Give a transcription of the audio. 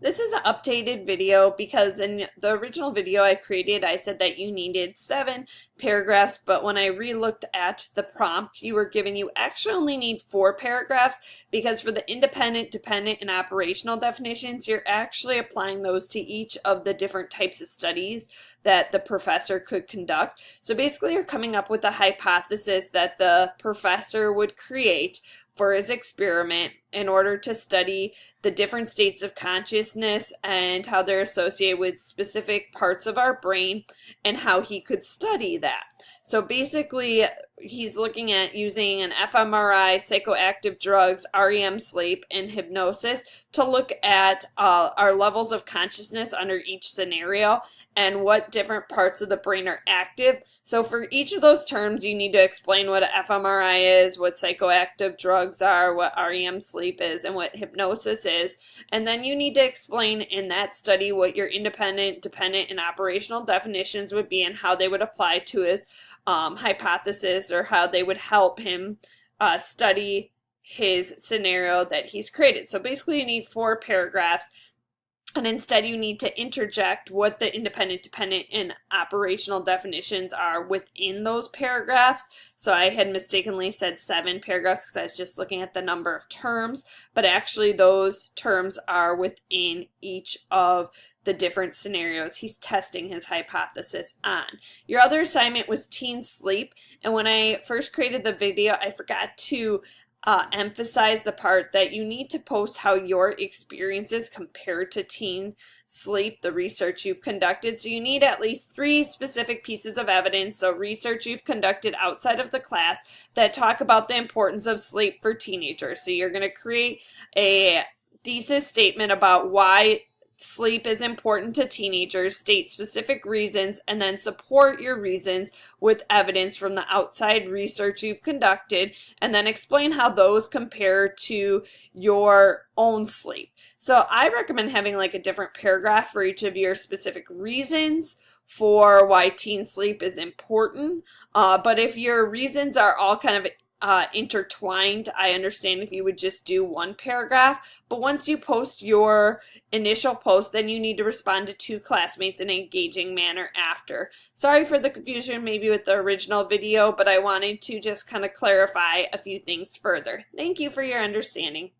This is an updated video because in the original video I created, I said that you needed 7 paragraphs, but when I re-looked at the prompt, you were given you actually only need 4 paragraphs because for the independent, dependent, and operational definitions, you're actually applying those to each of the different types of studies that the professor could conduct. So basically, you're coming up with a hypothesis that the professor would create for his experiment in order to study the different states of consciousness and how they're associated with specific parts of our brain and how he could study that. So basically, he's looking at using an fMRI, psychoactive drugs, REM sleep, and hypnosis to look at our levels of consciousness under each scenario and what different parts of the brain are active. So for each of those terms, you need to explain what an fMRI is, what psychoactive drugs are, what REM sleep is, and what hypnosis is. And then you need to explain in that study what your independent, dependent, and operational definitions would be and how they would apply to his hypothesis or how they would help him study his scenario that he's created. So basically you need 4 paragraphs. And instead you need to interject what the independent, dependent, and operational definitions are within those paragraphs. So I had mistakenly said 7 paragraphs because I was just looking at the number of terms, but actually those terms are within each of the different scenarios he's testing his hypothesis on. Your other assignment was teen sleep, and when I first created the video, I forgot to emphasize the part that you need to post how your experiences compare to teen sleep, the research you've conducted. So you need at least 3 specific pieces of evidence, so research you've conducted outside of the class that talk about the importance of sleep for teenagers. So you're going to create a thesis statement about why sleep is important to teenagers, state specific reasons, and then support your reasons with evidence from the outside research you've conducted, and then explain how those compare to your own sleep. So I recommend having like a different paragraph for each of your specific reasons for why teen sleep is important. But if your reasons are all kind of intertwined, I understand if you would just do 1 paragraph, but once you post your initial post, then you need to respond to 2 classmates in an engaging manner after. Sorry for the confusion maybe with the original video, but I wanted to just kind of clarify a few things further. Thank you for your understanding.